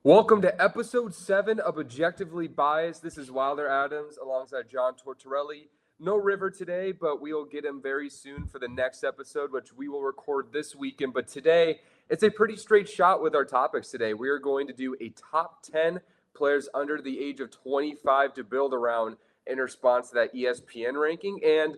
Welcome to episode 7 of Objectively Biased. This is Wilder Adams alongside John Tortorelli. No River today, but we'll get him very soon for the next episode, which we will record this weekend. But today, it's a pretty straight shot with our topics today. We are going to do a top 10 players under the age of 25 to build around in response to that ESPN ranking. And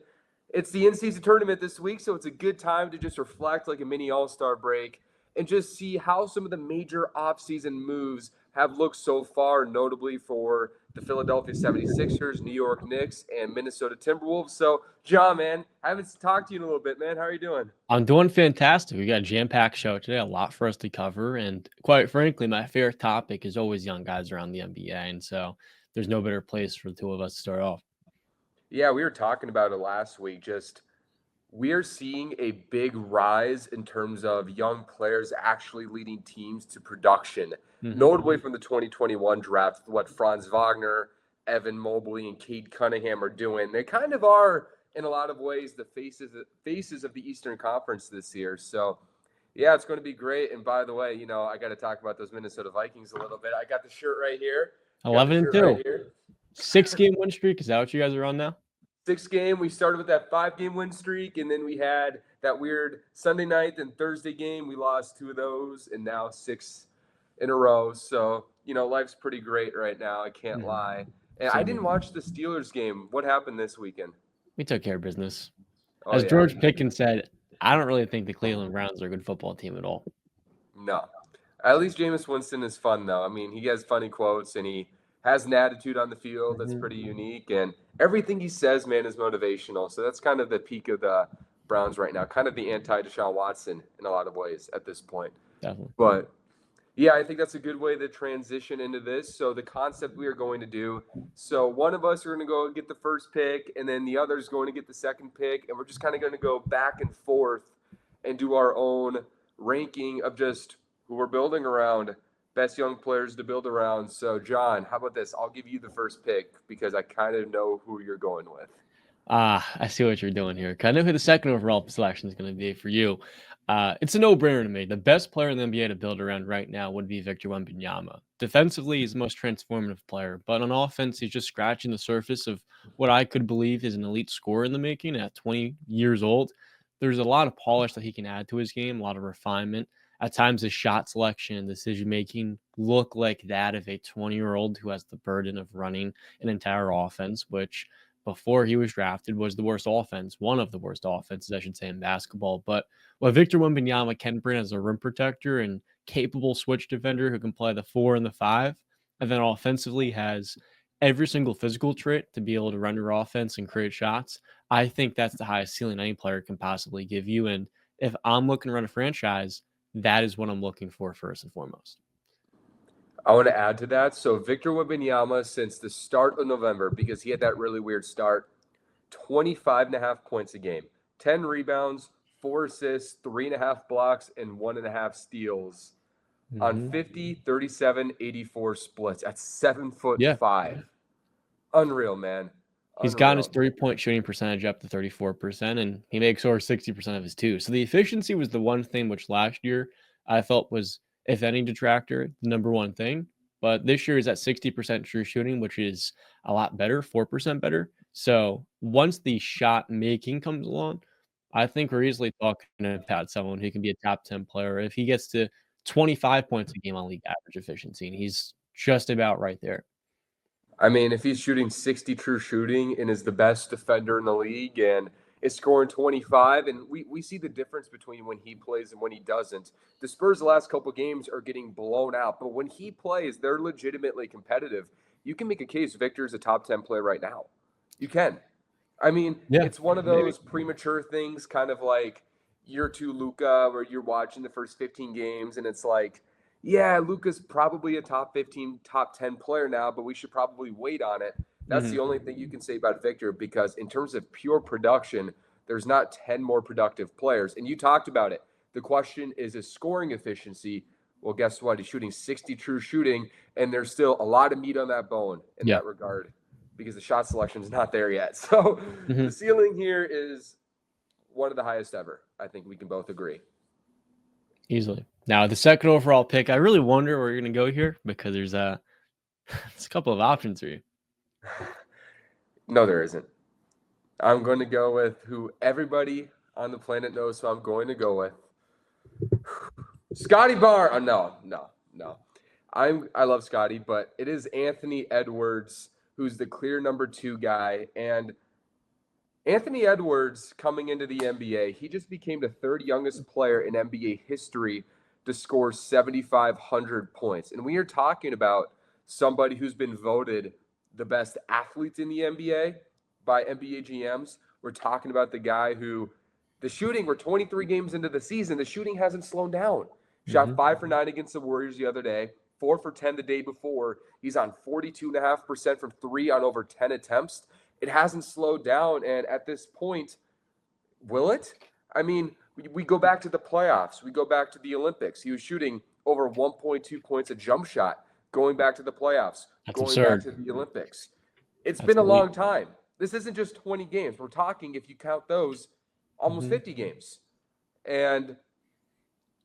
it's the in-season tournament this week, so it's a good time to just reflect like a mini all-star break and just see how some of the major offseason moves have looked so far, notably for the Philadelphia 76ers, New York Knicks, and Minnesota Timberwolves. So, John, man, I haven't talked to you in a little bit, man. How are you doing? I'm doing fantastic. We got a jam-packed show today, a lot for us to cover. And quite frankly, my favorite topic is always young guys around the NBA. And so there's no better place for the two of us to start off. Yeah, we were talking about it last week. Just we're seeing a big rise in terms of young players actually leading teams to production, notably from the 2021 draft. What Franz Wagner, Evan Mobley, and Cade Cunningham are doing. They kind of are, in a lot of ways, the faces of the Eastern Conference this year. So, yeah, it's going to be great. And by the way, I got to talk about those Minnesota Vikings a little bit. I got the shirt right here. Got the 11 and shirt 2. right here. 6-game win streak. Is that what you guys are on now? 6 game. We started with that 5 game win streak, and then we had that weird Sunday night and Thursday game. We lost 2 of those, and now 6 in a row. So, life's pretty great right now. I can't lie. And I didn't watch the Steelers game. What happened this weekend? We took care of business. Oh, As yeah. George Pickens said, I don't really think the Cleveland Browns are a good football team at all. No. At least Jameis Winston is fun, though. I mean, he has funny quotes, and he has an attitude on the field that's pretty unique. And everything he says, man, is motivational. So that's kind of the peak of the Browns right now, kind of the anti-Deshaun Watson in a lot of ways at this point. Definitely. But, yeah, I think that's a good way to transition into this. So the concept we are going to do, so one of us are going to go get the first pick, and then the other is going to get the second pick, and we're just kind of going to go back and forth and do our own ranking of just who we're building around, best young players to build around. So, John, how about this? I'll give you the first pick because I kind of know who you're going with. I see what you're doing here. I know who the second overall selection is going to be for you. It's a no-brainer to me. The best player in the NBA to build around right now would be Victor Wembanyama. Defensively, he's the most transformative player, but on offense, he's just scratching the surface of what I could believe is an elite scorer in the making at 20 years old. There's a lot of polish that he can add to his game, a lot of refinement. At times, his shot selection and decision-making look like that of a 20-year-old who has the burden of running an entire offense, which before he was drafted was the worst offense, one of the worst offenses, I should say, in basketball. But what Victor Wembanyama can bring as a rim protector and capable switch defender who can play the 4 and the 5, and then offensively has every single physical trait to be able to run your offense and create shots, I think that's the highest ceiling any player can possibly give you. And if I'm looking to run a franchise, that is what I'm looking for first and foremost. I want to add to that. So, Victor Wembanyama, since the start of November, because he had that really weird start, 25 and a half points a game, 10 rebounds, 4 assists, 3.5 blocks, and 1.5 steals on 50, 37, 84 splits at 7'5". Unreal, man. He's gotten his 3-point shooting percentage up to 34%, and he makes over 60% of his two. So the efficiency was the one thing which last year I felt was, if any detractor, the number one thing. But this year is at 60% true shooting, which is a lot better, 4% better. So once the shot making comes along, I think we're easily talking about someone who can be a top 10 player. If he gets to 25 points a game on league average efficiency, and he's just about right there. I mean, if he's shooting 60 true shooting and is the best defender in the league and is scoring 25, and we see the difference between when he plays and when he doesn't. The Spurs the last couple games are getting blown out, but when he plays, they're legitimately competitive. You can make a case Victor's a top 10 player right now. You can. I mean, it's one of those premature things, kind of like year 2 Luka, where you're watching the first 15 games and it's like, yeah, Luka's probably a top 15, top 10 player now, but we should probably wait on it. That's the only thing you can say about Victor, because in terms of pure production, there's not 10 more productive players. And you talked about it. The question is his scoring efficiency. Well, guess what? He's shooting 60 true shooting, and there's still a lot of meat on that bone in that regard, because the shot selection is not there yet. So the ceiling here is one of the highest ever. I think we can both agree. Easily. Now, the second overall pick, I really wonder where you're going to go here because there's there's a couple of options for you. No, there isn't. I'm going to go with who everybody on the planet knows who I'm going to go with. Scotty Barr. No. I love Scotty, but it is Anthony Edwards who's the clear number 2 guy. And Anthony Edwards coming into the NBA, he just became the 3rd youngest player in NBA history to score 7,500 points. And we are talking about somebody who's been voted the best athlete in the NBA by NBA GMs. We're talking about the guy who the shooting, we're 23 games into the season, the shooting hasn't slowed down. Shot 5 for 9 against the Warriors the other day, 4 for 10 the day before. He's on 42.5% from 3 on over 10 attempts. It hasn't slowed down. And at this point, will it? I mean, we go back to the playoffs. We go back to the Olympics. He was shooting over 1.2 points a jump shot going back to the playoffs, That's going absurd. back to the Olympics. It's That's been a elite. long time. This isn't just 20 games. We're talking, if you count those, almost 50 games. And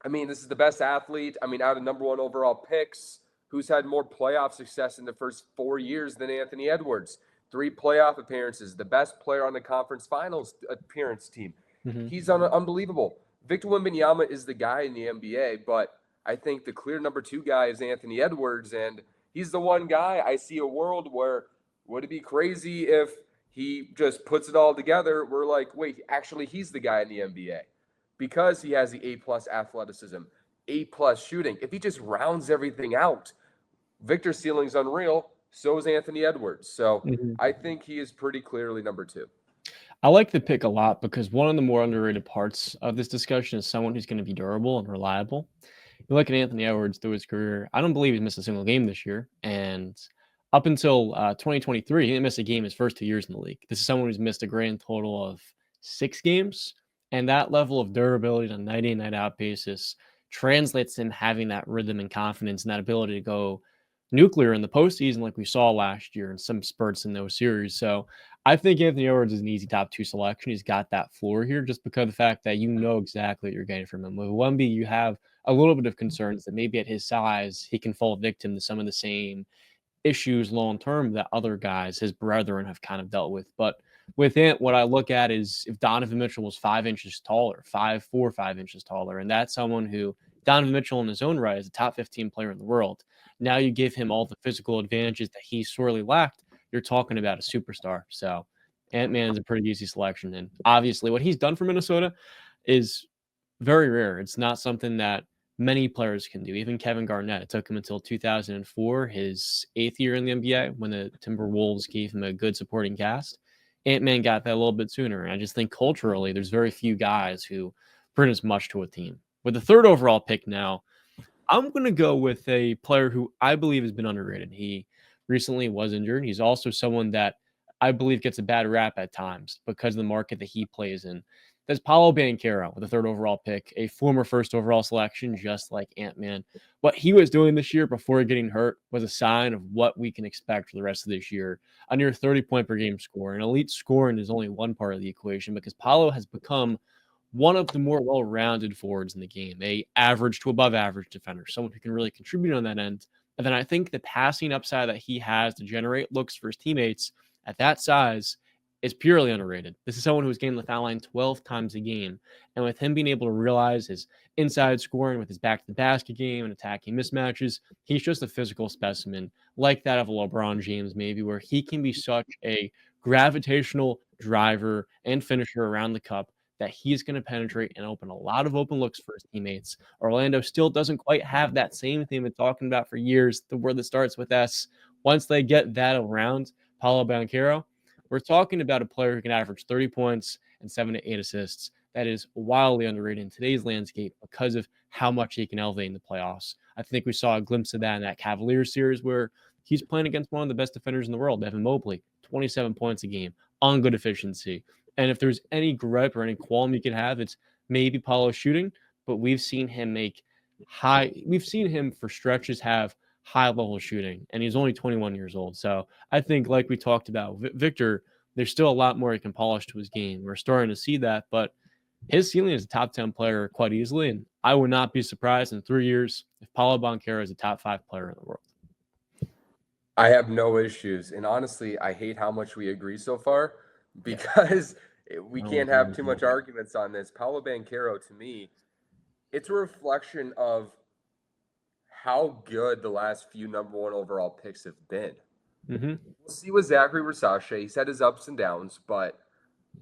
I mean, this is the best athlete. I mean, out of number 1 overall picks, who's had more playoff success in the first 4 years than Anthony Edwards. 3 playoff appearances, the best player on the conference finals appearance team. He's unbelievable. Victor Wembanyama is the guy in the NBA, but I think the clear number 2 guy is Anthony Edwards, and he's the one guy. I see a world where would it be crazy if he just puts it all together? We're like, wait, actually, he's the guy in the NBA because he has the A+ athleticism, A+ shooting. If he just rounds everything out, Victor's ceiling's unreal. So is Anthony Edwards. So I think he is pretty clearly number 2. I like the pick a lot because one of the more underrated parts of this discussion is someone who's going to be durable and reliable. You look at Anthony Edwards through his career, I don't believe he's missed a single game this year. And up until 2023, he didn't miss a game his first 2 years in the league. This is someone who's missed a grand total of 6 games. And that level of durability on a night in, night out basis translates in having that rhythm and confidence and that ability to go nuclear in the postseason like we saw last year in some spurts in those series. So I think Anthony Edwards is an easy top 2 selection. He's got that floor here just because of the fact that you know exactly what you're getting from him. With Wemby, you have a little bit of concerns that maybe at his size, he can fall victim to some of the same issues long term that other guys, his brethren, have kind of dealt with. But with Ant, what I look at is if Donovan Mitchell was 5 inches taller, 5'4", 5 inches taller, and that's someone who Donovan Mitchell in his own right is a top 15 player in the world. Now you give him all the physical advantages that he sorely lacked. You're talking about a superstar. So Ant-Man is a pretty easy selection. And obviously what he's done for Minnesota is very rare. It's not something that many players can do. Even Kevin Garnett, it took him until 2004, his 8th year in the NBA, when the Timberwolves gave him a good supporting cast. Ant-Man got that a little bit sooner. And I just think culturally, there's very few guys who bring as much to a team. With the 3rd overall pick now, I'm going to go with a player who I believe has been underrated. He recently was injured. He's also someone that I believe gets a bad rap at times because of the market that he plays in. That's Paolo Banchero with the 3rd overall pick, a former 1st overall selection, just like Ant-Man. What he was doing this year before getting hurt was a sign of what we can expect for the rest of this year. A near 30-point per game score. And elite scoring is only one part of the equation because Paolo has become one of the more well-rounded forwards in the game, a average to above average defender, someone who can really contribute on that end. And then I think the passing upside that he has to generate looks for his teammates at that size is purely underrated. This is someone who's getting the foul line 12 times a game. And with him being able to realize his inside scoring with his back to the basket game and attacking mismatches, he's just a physical specimen like that of a LeBron James, maybe, where he can be such a gravitational driver and finisher around the cup that he's going to penetrate and open a lot of open looks for his teammates. Orlando still doesn't quite have that same thing we've been talking about for years, the word that starts with S. Once they get that around Paolo Banchero, we're talking about a player who can average 30 points and 7 to 8 assists. That is wildly underrated in today's landscape because of how much he can elevate in the playoffs. I think we saw a glimpse of that in that Cavaliers series where he's playing against one of the best defenders in the world, Evan Mobley, 27 points a game on good efficiency. And if there's any gripe or any qualm you could have, it's maybe Paulo shooting, but we've seen him for stretches have high level shooting, and he's only 21 years old. So I think, like we talked about, Victor, there's still a lot more he can polish to his game. We're starting to see that, but his ceiling is a top 10 player quite easily. And I would not be surprised in 3 years if Paulo Banchero is a top 5 player in the world. I have no issues. And honestly, I hate how much we agree so far because we can't have too much arguments on this. Paulo Banchero, to me, it's a reflection of how good the last few number one overall picks have been. Mm-hmm. We'll see with Zachary Versace. He's had his ups and downs, but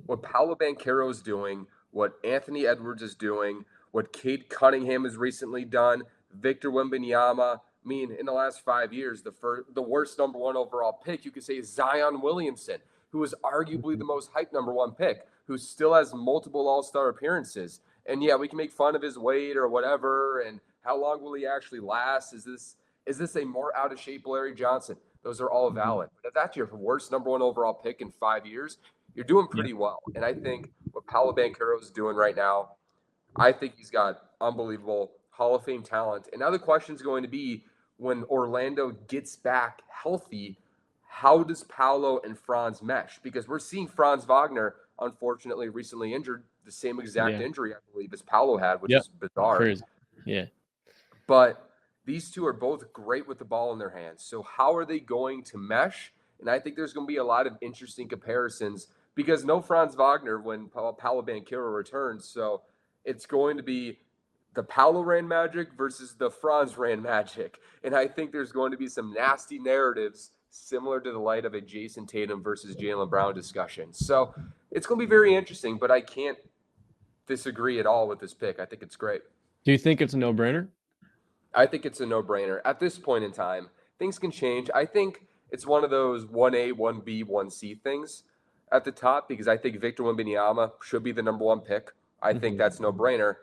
what Paulo Banchero is doing, what Anthony Edwards is doing, what Cade Cunningham has recently done, Victor Wembanyama. I mean, in the last 5 years, the worst number one overall pick, you could say, is Zion Williamson, who is arguably the most hyped number one pick, who still has multiple all-star appearances. And yeah, we can make fun of his weight or whatever, and how long will he actually last? Is this a more out of shape Larry Johnson? Those are all valid. But if that's your worst number one overall pick in 5 years, you're doing pretty well. And I think what Paulo Banchero is doing right now, I think he's got unbelievable Hall of Fame talent. And now the question is going to be, when Orlando gets back healthy, how does Paulo and Franz mesh? Because we're seeing Franz Wagner, unfortunately, recently injured, the same exact injury, I believe, as Paulo had, which is bizarre. Crazy. Yeah. But these two are both great with the ball in their hands. So how are they going to mesh? And I think there's going to be a lot of interesting comparisons because no Franz Wagner when Paulo Banchero returns. So it's going to be the Paulo ran magic versus the Franz ran magic. And I think there's going to be some nasty narratives similar to the light of a Jason Tatum versus Jaylen Brown discussion. So it's going to be very interesting, but I can't disagree at all with this pick. I think it's great. Do you think it's a no-brainer? I think it's a no-brainer. At this point in time, things can change. I think it's one of those 1A, 1B, 1C things at the top because I think Victor Wembanyama should be the number one pick. I think that's no-brainer.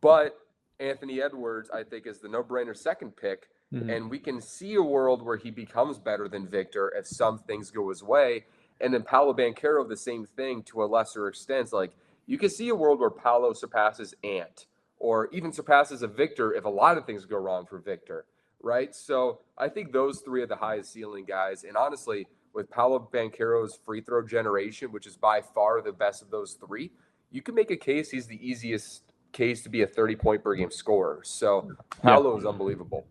But Anthony Edwards, I think, is the no-brainer second pick. And we can see a world where he becomes better than Victor if some things go his way. And then Paulo Banchero, the same thing to a lesser extent. Like, you can see a world where Paulo surpasses Ant or even surpasses a Victor if a lot of things go wrong for Victor, right? So I think those three are the highest ceiling guys. And honestly, with Paulo Banchero's free throw generation, which is by far the best of those three, you can make a case he's the easiest case to be a 30-point per game scorer. So Paulo is unbelievable.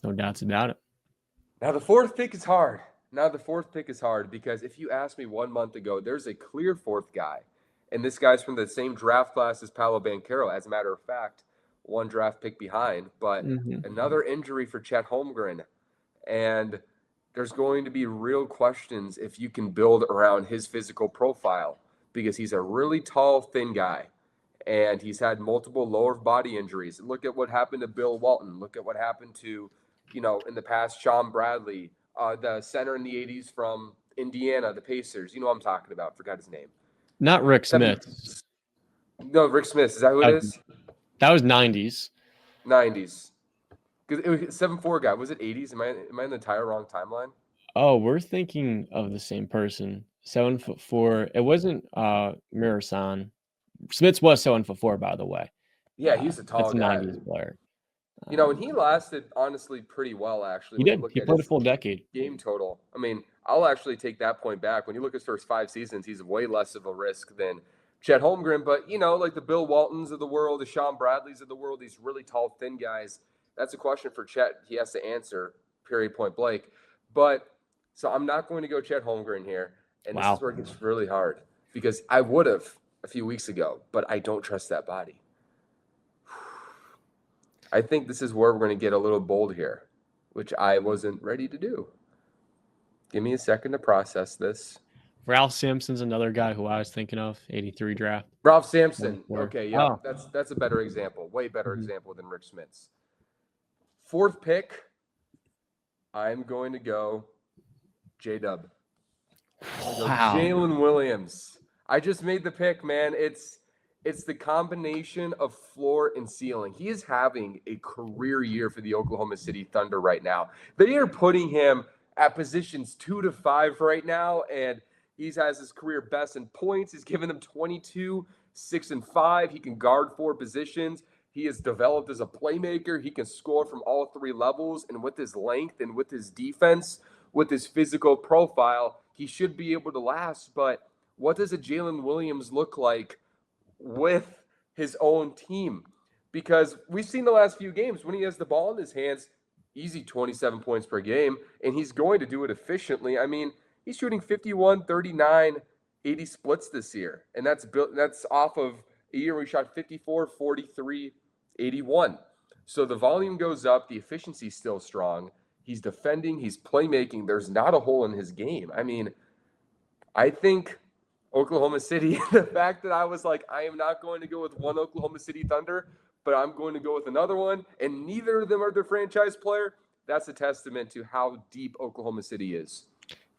No doubts about it. Now the fourth pick is hard. Because if you asked me 1 month ago, there's a clear fourth guy. And this guy's from the same draft class as Paulo Banchero. As a matter of fact, one draft pick behind. But another injury for Chet Holmgren. And there's going to be real questions if you can build around his physical profile. Because he's a really tall, thin guy. And he's had multiple lower body injuries. Look at what happened to Bill Walton. Look at what happened to, in the past, Sean Bradley, the center in the 80s from Indiana, the Pacers. You know what I'm talking about. Forgot his name. Not Rick Smith. No, Rick Smith. Is that who it is? That was 90s. 90s. Because it was 7'4" guy. Was it 80s? Am I in the entire wrong timeline? Oh, we're thinking of the same person. 7'4". It wasn't Mirasan. Smith was 7'4", by the way. Yeah, he's a tall guy. 90s player. And he lasted, honestly, pretty well, actually. He did. He played a full decade. Game total. I mean, I'll actually take that point back. When you look at his first 5 seasons, he's way less of a risk than Chet Holmgren. But, like the Bill Waltons of the world, the Sean Bradleys of the world, these really tall, thin guys, that's a question for Chet. He has to answer, period, point blank. But, so I'm not going to go Chet Holmgren here. And this is where it gets really hard. Because I would have a few weeks ago, but I don't trust that body. I think this is where we're going to get a little bold here, which I wasn't ready to do. Give me a second to process this. Ralph Sampson's another guy who I was thinking of, 83 draft. Ralph Sampson. Okay, yeah, that's a better example, way better example than Rick Smith's. Fourth pick, I'm going to go J-Dub. Wow. Jalen Williams. I just made the pick, man. It's the combination of floor and ceiling. He is having a career year for the Oklahoma City Thunder right now. They are putting him at positions 2 to 5 right now, and he has his career best in points. He's given them 22, 6 and 5. He can guard 4 positions. He has developed as a playmaker. He can score from all 3 levels, and with his length and with his defense, with his physical profile, he should be able to last. But what does a Jalen Williams look like with his own team, because we've seen the last few games when he has the ball in his hands, easy 27 points per game, and he's going to do it efficiently. I mean, he's shooting 51, 39, 80 splits this year, and that's off of a year where he shot 54, 43, 81. So the volume goes up, the efficiency's still strong. He's defending, he's playmaking. There's not a hole in his game. I mean, I think Oklahoma City, the fact that I was like, I am not going to go with one Oklahoma City Thunder, but I'm going to go with another one, and neither of them are the franchise player, that's a testament to how deep Oklahoma City is.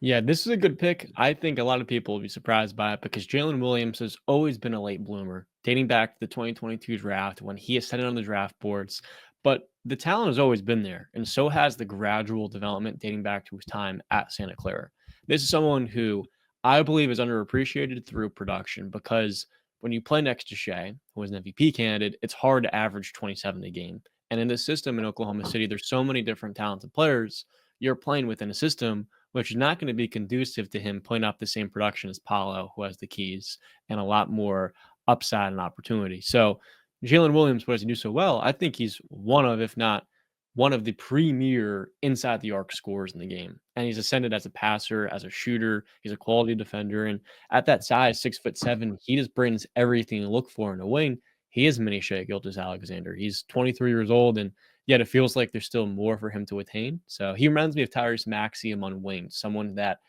Yeah, this is a good pick. I think a lot of people will be surprised by it because Jalen Williams has always been a late bloomer, dating back to the 2022 draft when he ascended on the draft boards. But the talent has always been there, and so has the gradual development dating back to his time at Santa Clara. This is someone who I believe is underappreciated through production because when you play next to Shea, who was an MVP candidate, it's hard to average 27 a game. And in this system in Oklahoma City, there's so many different talented players. You're playing within a system which is not going to be conducive to him putting up the same production as Paolo, who has the keys and a lot more upside and opportunity. So Jalen Williams, what does he do so well? I think he's one of, if not one of the premier inside the arc scorers in the game. And he's ascended as a passer, as a shooter. He's a quality defender. And at that size, 6'7", he just brings everything you look for in a wing. He is mini Shea Gilgeous-Alexander. He's 23 years old, and yet it feels like there's still more for him to attain. So he reminds me of Tyrese Maxey among wings, someone that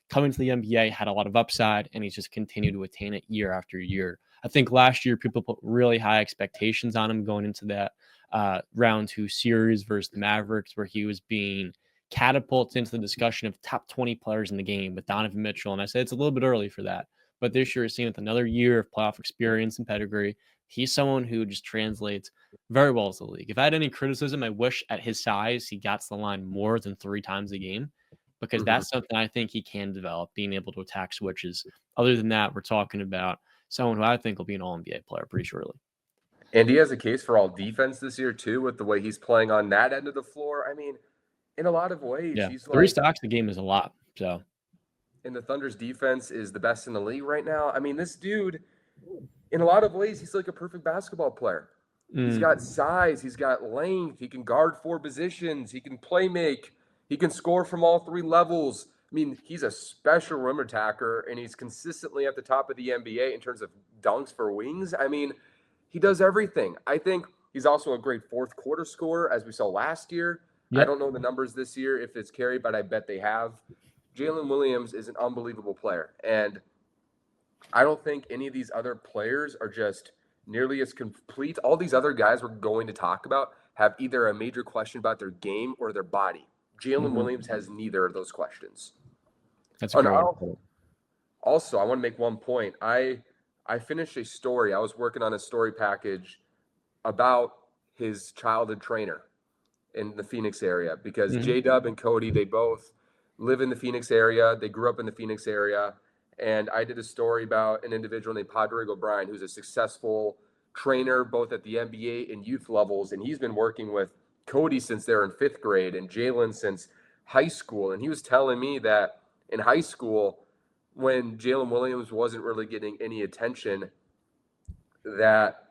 coming to the NBA had a lot of upside, and he's just continued to attain it year after year. I think last year people put really high expectations on him going into that round 2 series versus the Mavericks, where he was being catapulted into the discussion of top 20 players in the game with Donovan Mitchell. And I said it's a little bit early for that. But this year, is seen with another year of playoff experience and pedigree. He's someone who just translates very well to the league. If I had any criticism, I wish at his size he got to the line more than 3 times a game, because that's something I think he can develop, being able to attack switches. Other than that, we're talking about someone who I think will be an All-NBA player pretty shortly. And he has a case for all defense this year, too, with the way he's playing on that end of the floor. I mean, in a lot of ways, Yeah, he's 3 stocks a game is a lot. So, and the Thunder's defense is the best in the league right now. I mean, this dude, in a lot of ways, he's like a perfect basketball player. He's got size, he's got length, he can guard 4 positions, he can play make, he can score from all 3 levels. I mean, he's a special rim attacker, and he's consistently at the top of the NBA in terms of dunks for wings. I mean, he does everything. I think he's also a great fourth quarter scorer, as we saw last year. Yep. I don't know the numbers this year if it's carried, but I bet they have. Jalen Williams is an unbelievable player, and I don't think any of these other players are just nearly as complete. All these other guys we're going to talk about have either a major question about their game or their body. Jalen Williams has neither of those questions. That's Oh, great. no. Also, I want to make one point. I finished a story. I was working on a story package about his childhood trainer in the Phoenix area, because J-Dub and Cody, they both live in the Phoenix area. They grew up in the Phoenix area. And I did a story about an individual named Padraig O'Brien, who's a successful trainer both at the NBA and youth levels. And he's been working with Cody since they're in 5th grade and Jalen since high school. And he was telling me that in high school, when Jalen Williams wasn't really getting any attention, that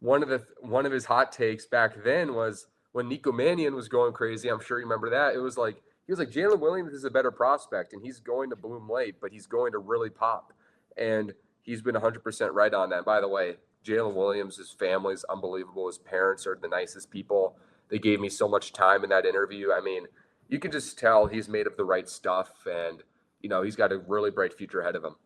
one of his hot takes back then was when Nico Mannion was going crazy. I'm sure you remember that. It was like, he was like, Jalen Williams is a better prospect, and he's going to bloom late, but he's going to really pop. And he's been 100% right on that. By the way, Jalen Williams, his family's unbelievable. His parents are the nicest people. They gave me so much time in that interview. I mean, you can just tell he's made of the right stuff, and, you know, he's got a really bright future ahead of him.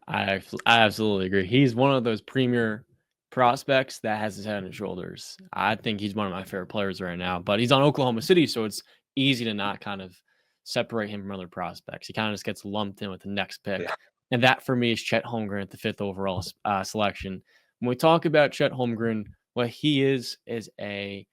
I absolutely agree. He's one of those premier prospects that has his head on his shoulders. I think he's one of my favorite players right now, but he's on Oklahoma City, so it's easy to not kind of separate him from other prospects. He kind of just gets lumped in with the next pick. Yeah. And that for me is Chet Holmgren at the 5th overall selection. When we talk about Chet Holmgren, what he is a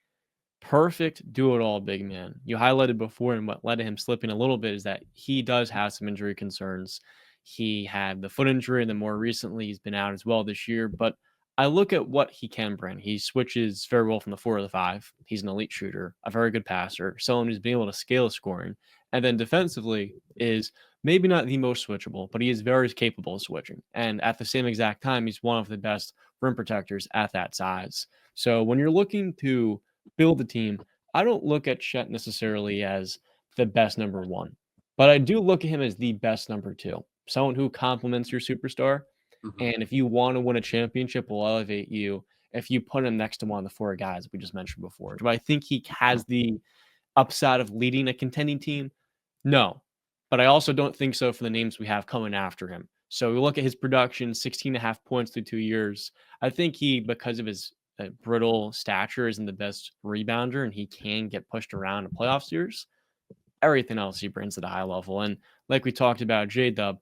perfect do-it-all big man. You highlighted before, and what led to him slipping a little bit is that he does have some injury concerns. He had the foot injury, and then more recently he's been out as well this year. But I look at what he can bring. He switches very well from the 4 to the 5. He's an elite shooter, a very good passer, someone who's been able to scale scoring. And then defensively is maybe not the most switchable, but he is very capable of switching. And at the same exact time, he's one of the best rim protectors at that size. So when you're looking to build a team, I don't look at Chet necessarily as the best number one, but I do look at him as the best number two, someone who complements your superstar. Mhm. And if you want to win a championship, will elevate you if you put him next to one of the four guys we just mentioned before. Do I think he has the upside of leading a contending team? No. But I also don't think so for the names we have coming after him. So we look at his production, 16 and a half points through 2 years. I think he, because of his brittle stature, isn't the best rebounder and he can get pushed around in playoff series. Everything else he brings at a high level. And like we talked about, J Dub,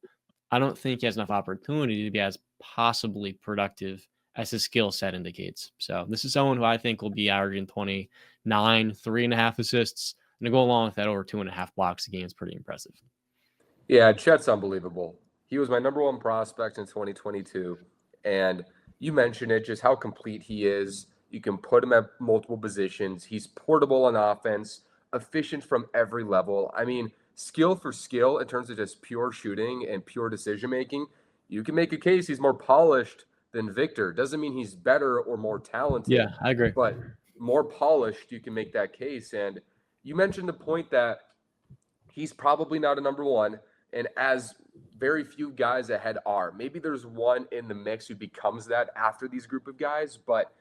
I don't think he has enough opportunity to be as possibly productive as his skill set indicates. So this is someone who I think will be averaging 29, 3.5 assists, and to go along with that, over 2.5 blocks a game is pretty impressive. Yeah, Chet's unbelievable. He was my number one prospect in 2022. And you mentioned it, just how complete he is. You can put him at multiple positions. He's portable on offense, efficient from every level. I mean, skill for skill in terms of just pure shooting and pure decision making, you can make a case he's more polished than Victor. Doesn't mean he's better or more talented, Yeah, I agree. but more polished, you can make that case. And you mentioned the point that he's probably not a number one, and as very few guys ahead are. Maybe there's one in the mix who becomes that after these group of guys, but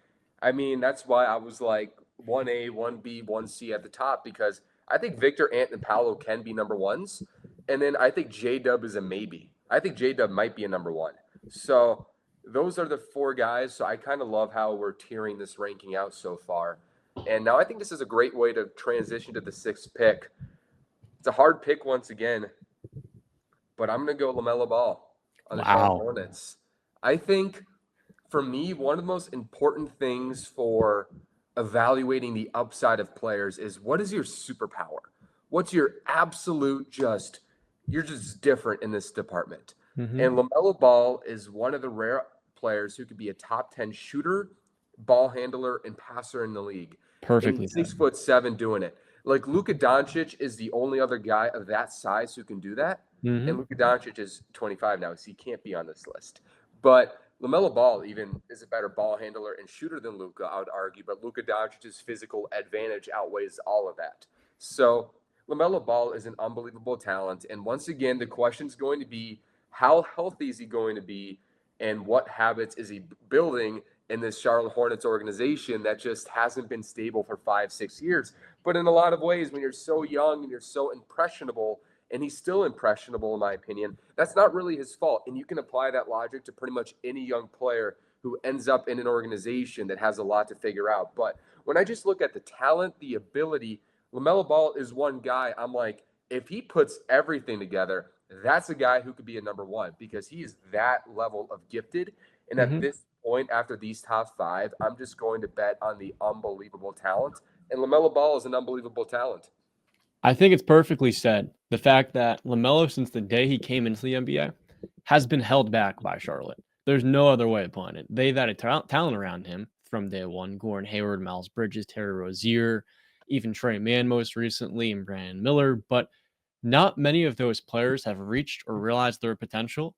I mean, that's why I was like 1A, 1B, 1C at the top, because I think Victor, Ant, and Paolo can be number ones. And then I think J Dub is a maybe. I think J Dub might be a number one. So those are the four guys. So I kind of love how we're tiering this ranking out so far. And now I think this is a great way to transition to the sixth pick. It's a hard pick once again, but I'm going to go LaMelo Ball on the Charlotte Wow. Hornets. I think for me, one of the most important things for evaluating the upside of players is what is your superpower? What's your absolute you're just different in this department. Mm-hmm. And LaMelo Ball is one of the rare players who could be a top 10 shooter, ball handler, and passer in the league. Perfectly And said. 6'7" doing it. Like Luka Doncic is the only other guy of that size who can do that. Mm-hmm. And Luka Doncic is 25 now, so he can't be on this list. But LaMelo Ball even is a better ball handler and shooter than Luka, I would argue. But Luka Doncic's physical advantage outweighs all of that. So LaMelo Ball is an unbelievable talent. And once again, the question is going to be, how healthy is he going to be, and what habits is he building in this Charlotte Hornets organization that just hasn't been stable for 5-6 years. But in a lot of ways, when you're so young and you're so impressionable, and he's still impressionable, in my opinion, that's not really his fault. And you can apply that logic to pretty much any young player who ends up in an organization that has a lot to figure out. But when I just look at the talent, the ability, LaMelo Ball is one guy I'm like, if he puts everything together, that's a guy who could be a number one, because he is that level of gifted. And at Mm-hmm. this point, after these top five, I'm just going to bet on the unbelievable talent. And LaMelo Ball is an unbelievable talent. I think it's perfectly said. The fact that LaMelo, since the day he came into the NBA, has been held back by Charlotte. There's no other way of putting it. They've added talent around him from day one. Gordon Hayward, Miles Bridges, Terry Rozier, even Trey Mann most recently, and Brandon Miller. But not many of those players have reached or realized their potential.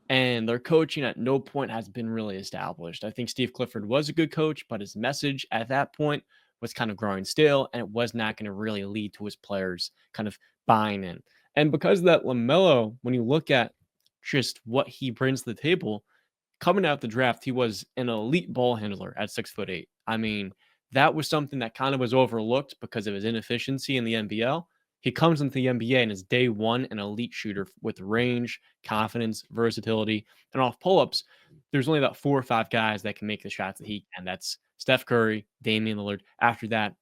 And their coaching at no point has been really established. I think Steve Clifford was a good coach, but his message at that point was kind of growing stale, and it was not going to really lead to his players kind of buying in. And because of that, LaMelo, when you look at just what he brings to the table, coming out the draft, he was an elite ball handler at 6'8". I mean, that was something that kind of was overlooked because of his inefficiency in the NBL. He comes into the NBA and is day one an elite shooter with range, confidence, versatility, and off pull-ups. There's only about 4 or 5 guys that can make the shots that he can. That's Steph Curry, Damian Lillard. After that,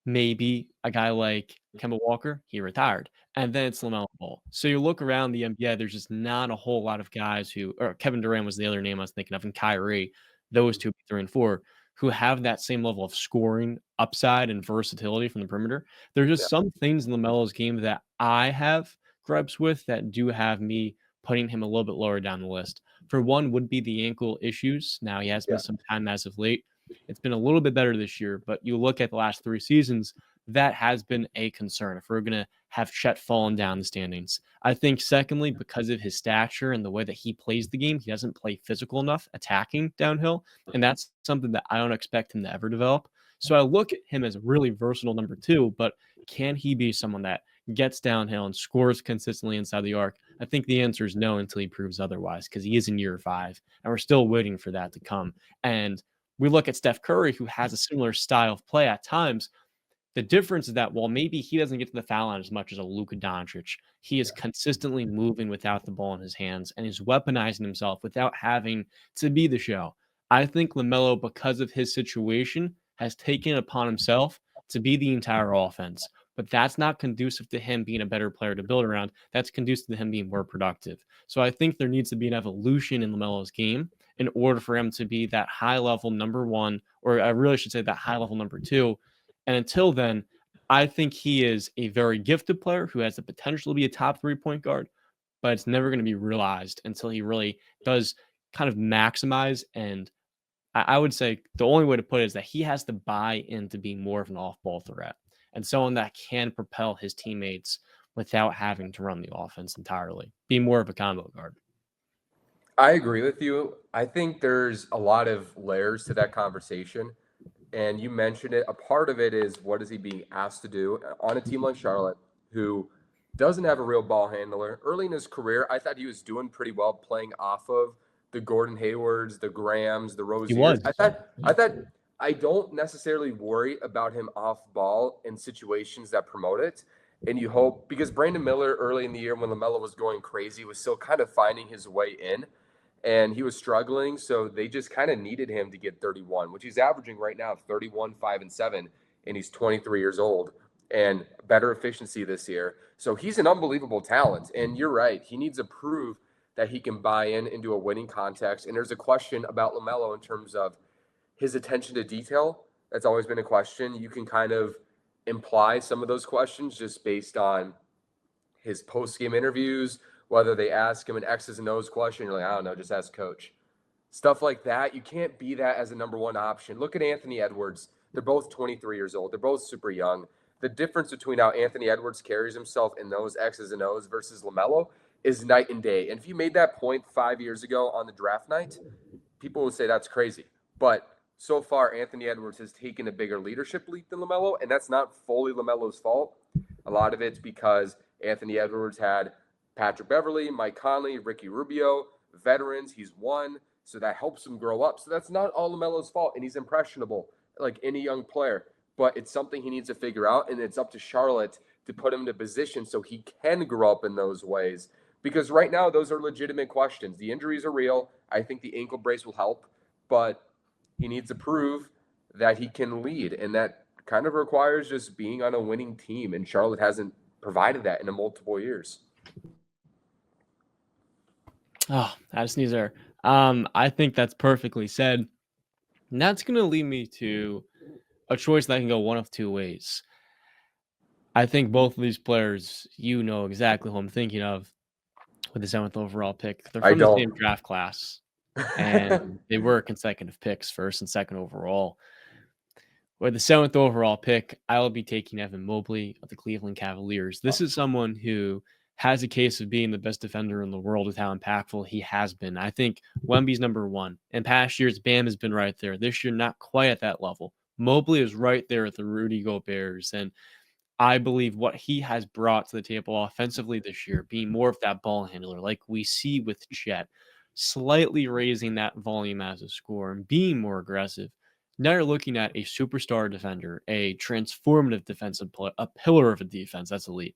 maybe a guy like Kemba Walker, he retired. And then it's LaMelo Ball. So you look around the NBA, there's just not a whole lot of guys who, or Kevin Durant was the other name I was thinking of, and Kyrie, those 2, 3, and 4, who have that same level of scoring upside and versatility from the perimeter. There's just Yeah. some things in LaMelo's game that I have gripes with that do have me putting him a little bit lower down the list. For one would be the ankle issues. Now he has missed some time as of late. It's been a little bit better this year, but you look at the last 3 seasons, that has been a concern if we're going to have Chet falling down the standings. I think, secondly, because of his stature and the way that he plays the game, he doesn't play physical enough attacking downhill. And that's something that I don't expect him to ever develop. So I look at him as a really versatile number two, but can he be someone that gets downhill and scores consistently inside the arc? I think the answer is no until he proves otherwise, because he is in year 5, and we're still waiting for that to come. And we look at Steph Curry, who has a similar style of play at times. The difference is that while maybe he doesn't get to the foul line as much as a Luka Doncic, he is consistently moving without the ball in his hands and is weaponizing himself without having to be the show. I think LaMelo, because of his situation, has taken it upon himself to be the entire offense. But that's not conducive to him being a better player to build around. That's conducive to him being more productive. So I think there needs to be an evolution in LaMelo's game in order for him to be that high level number one, or I really should say that high level number two. And until then, I think he is a very gifted player who has the potential to be a top 3 point guard, but it's never going to be realized until he really does kind of maximize. And I would say the only way to put it is that he has to buy into being more of an off ball threat and someone that can propel his teammates without having to run the offense entirely, be more of a combo guard. I agree with you. I think there's a lot of layers to that conversation. And you mentioned it. A part of it is what is he being asked to do on a team like Charlotte, who doesn't have a real ball handler. Early in his career, I thought he was doing pretty well playing off of the Gordon Haywards, the Grahams, the He Roziers. was. I don't necessarily worry about him off ball in situations that promote it. And you hope, because Brandon Miller early in the year when LaMelo was going crazy was still kind of finding his way in, and he was struggling. So they just kind of needed him to get 31, which he's averaging right now, 31, 5, and 7, and he's 23 years old and better efficiency this year. So he's an unbelievable talent. And you're right. He needs to prove that he can buy into a winning context. And there's a question about LaMelo in terms of his attention to detail. That's always been a question. You can kind of imply some of those questions just based on his post-game interviews, whether they ask him an X's and O's question, you're like, I don't know, just ask coach. Stuff like that. You can't be that as a number one option. Look at Anthony Edwards. They're both 23 years old. They're both super young. The difference between how Anthony Edwards carries himself in those X's and O's versus LaMelo is night and day. And if you made that point 5 years ago on the draft night, people would say that's crazy. But so far, Anthony Edwards has taken a bigger leadership leap than LaMelo, and that's not fully LaMelo's fault. A lot of it's because Anthony Edwards had Patrick Beverley, Mike Conley, Ricky Rubio, veterans. He's won, so that helps him grow up. So that's not all LaMelo's fault, and he's impressionable like any young player. But it's something he needs to figure out, and it's up to Charlotte to put him in a position so he can grow up in those ways. Because right now, those are legitimate questions. The injuries are real. I think the ankle brace will help, but he needs to prove that he can lead, and that kind of requires just being on a winning team, and Charlotte hasn't provided that in multiple years. Oh, I just need there. I think that's perfectly said. And that's going to lead me to a choice that can go one of two ways. I think both of these players, you know exactly who I'm thinking of with the 7th overall pick. They're from the same draft class, and they were consecutive picks, 1st and 2nd overall. With the 7th overall pick, I will be taking Evan Mobley of the Cleveland Cavaliers. This is someone who has a case of being the best defender in the world with how impactful he has been. I think Wemby's number one. In past years, Bam has been right there. This year, not quite at that level. Mobley is right there with the Rudy Goberts, and I believe what he has brought to the table offensively this year, being more of that ball handler like we see with Chet, slightly raising that volume as a scorer and being more aggressive. Now you're looking at a superstar defender, a transformative defensive player, a pillar of a defense that's elite,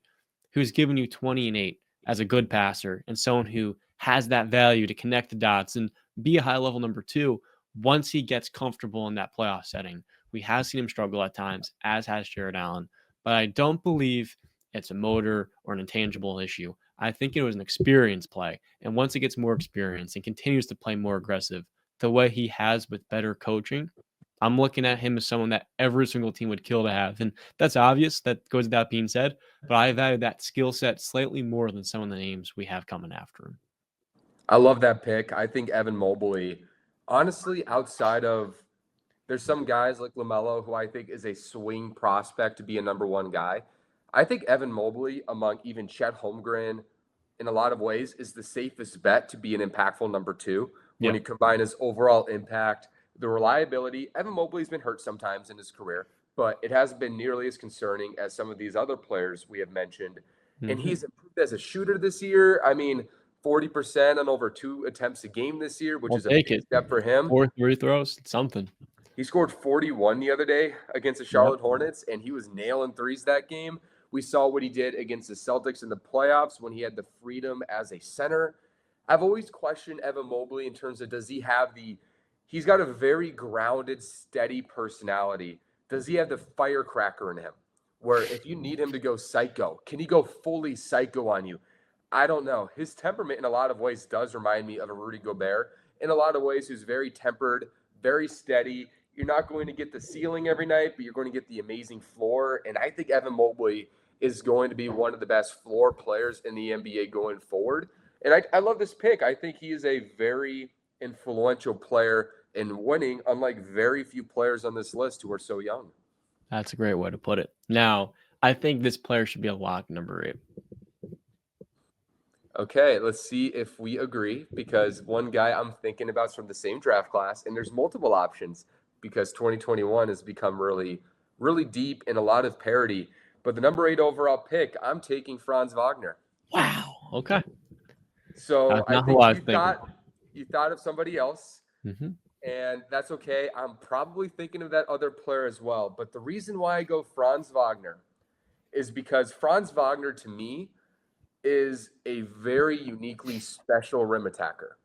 who's given you 20 and 8 as a good passer and someone who has that value to connect the dots and be a high level number two once he gets comfortable in that playoff setting. We have seen him struggle at times, as has Jared Allen, but I don't believe it's a motor or an intangible issue. I think it was an experience play. And once he gets more experience and continues to play more aggressive, the way he has with better coaching, I'm looking at him as someone that every single team would kill to have. And that's obvious. That goes without being said. But I value that skill set slightly more than some of the names we have coming after him. I love that pick. I think Evan Mobley, honestly, outside of There's some guys like LaMelo who I think is a swing prospect to be a number one guy. I think Evan Mobley, among even Chet Holmgren, in a lot of ways, is the safest bet to be an impactful number two when Yeah. you combine his overall impact, the reliability. Evan Mobley's been hurt sometimes in his career, but it hasn't been nearly as concerning as some of these other players we have mentioned. And Hmm. he's improved as a shooter this year. I mean, 40% on over 2 attempts a game this year, which We'll is a take big it. step for him. 4 3 throws, something. He scored 41 the other day against the Yep. Charlotte Hornets, and he was nailing threes that game. We saw what he did against the Celtics in the playoffs when he had the freedom as a center. I've always questioned Evan Mobley in terms of he's got a very grounded, steady personality. Does he have the firecracker in him? Where if you need him to go psycho, can he go fully psycho on you? I don't know. His temperament in a lot of ways does remind me of a Rudy Gobert. In a lot of ways, who's very tempered, very steady. You're not going to get the ceiling every night, but you're going to get the amazing floor. And I think Evan Mobley is going to be one of the best floor players in the NBA going forward. And I love this pick. I think he is a very influential player in winning, unlike very few players on this list who are so young. That's a great way to put it. Now, I think this player should be a lock number 8. Okay, let's see if we agree because one guy I'm thinking about is from the same draft class, and there's multiple options because 2021 has become really, really deep and a lot of parity. But the number 8 overall pick, I'm taking Franz Wagner. Wow. Okay. So That's I not who think I was thinking. you thought of somebody else, Hmm. and that's okay. I'm probably thinking of that other player as well. But the reason why I go Franz Wagner is because Franz Wagner to me is a very uniquely special rim attacker.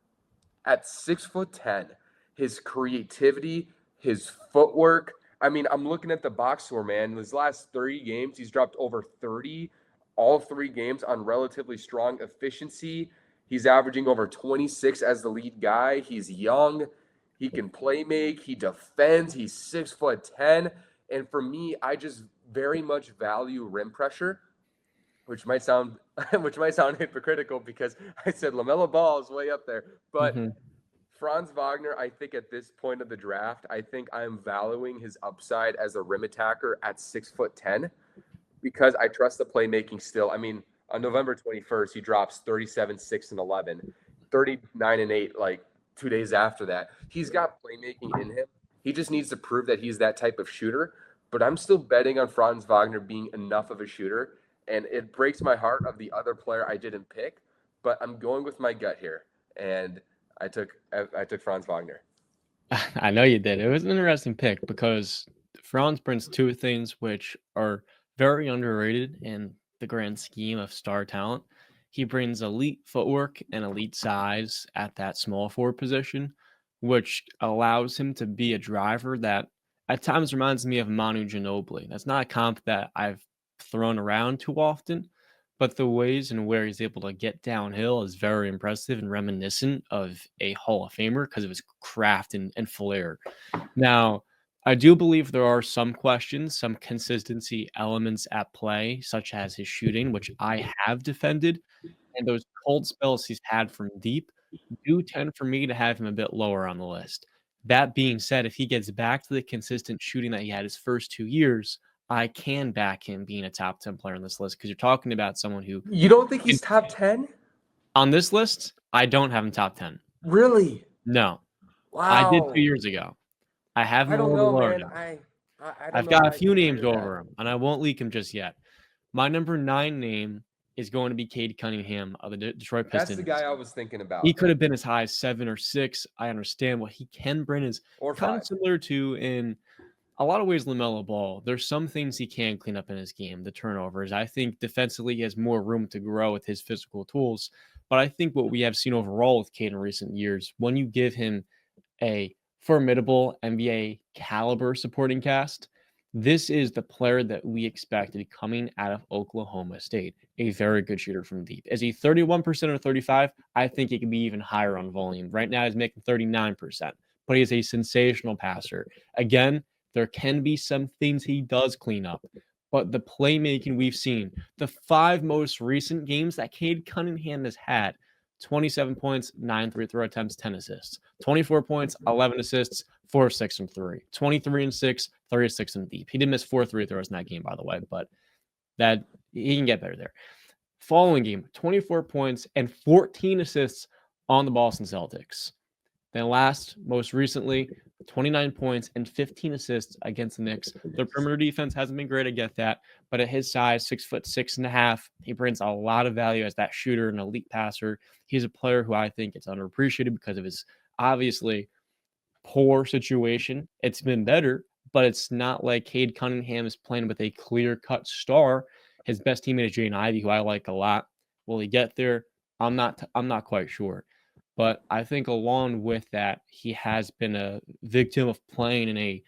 At 6'10", his creativity, his footwork. I mean, I'm looking at the box score, man. In his last 30 games, he's dropped over 30, all 3 games on relatively strong efficiency. He's averaging over 26 as the lead guy. He's young. He can play make. He defends. He's 6'10". And for me, I just very much value rim pressure, which might sound hypocritical because I said LaMelo Ball is way up there. But Hmm. Franz Wagner, I think at this point of the draft, I think I'm valuing his upside as a rim attacker at 6'10" because I trust the playmaking still. I mean, on November 21st, he drops 37, 6, and 11, 39 and 8, like 2 days after that. He's got playmaking in him. He just needs to prove that he's that type of shooter. But I'm still betting on Franz Wagner being enough of a shooter. And it breaks my heart of the other player I didn't pick, but I'm going with my gut here. And I took Franz Wagner. I know you did. It was an interesting pick because Franz brings 2 things which are very underrated in the grand scheme of star talent. He brings elite footwork and elite size at that small forward position, which allows him to be a driver that at times reminds me of Manu Ginobili. That's not a comp that I've thrown around too often, but the ways and where he's able to get downhill is very impressive and reminiscent of a Hall of Famer because of his craft and flair. Now, I do believe there are some questions, some consistency elements at play, such as his shooting, which I have defended, and those cold spells he's had from deep do tend for me to have him a bit lower on the list. That being said, if he gets back to the consistent shooting that he had his first 2 years, I can back him being a top 10 player on this list because you're talking about someone who You don't think can he's top 10? on this list, I don't have him top 10. Really? No, I did 2 Wow. years ago. I have him I a don't little know, lower man. now. I don't I've know got how a I can few agree names with that. over him, and I won't leak him just yet. My number 9 name is going to be Cade Cunningham of the Detroit That's the Pistons. guy I was thinking He about. could have been as high as 7 or 6. I understand what he can bring is Or kind of 5. similar to in a lot of ways LaMelo Ball. There's some things he can clean up in his game, the turnovers. I think defensively he has more room to grow with his physical tools. But I think what we have seen overall with Cade in recent years, when you give him a formidable NBA caliber supporting cast, this is the player that we expected coming out of Oklahoma State. A very good shooter from deep. Is he 31% or 35? I think he could be even higher on volume. Right now he's making 39%, but he is a sensational passer. Again, there can be some things he does clean up, but the playmaking we've seen, the 5 most recent games that Cade Cunningham has had, 27 points, 9 free throw attempts, 10 assists. 24 points, 11 assists, 4 of 6 from 3. 23 and 6, 36 and deep. He did miss 4 free throws in that game, by the way, but that he can get better there. Following game, 24 points and 14 assists on the Boston Celtics. Then most recently, 29 points and 15 assists against the Knicks. Their perimeter defense hasn't been great, I get that. But at his size, 6'6.5", he brings a lot of value as that shooter, an elite passer. He's a player who I think is underappreciated because of his obviously poor situation. It's been better, but it's not like Cade Cunningham is playing with a clear-cut star. His best teammate is Jaden Ivey, who I like a lot. Will he get there? I'm not quite sure. But I think along with that, he has been a victim of playing in a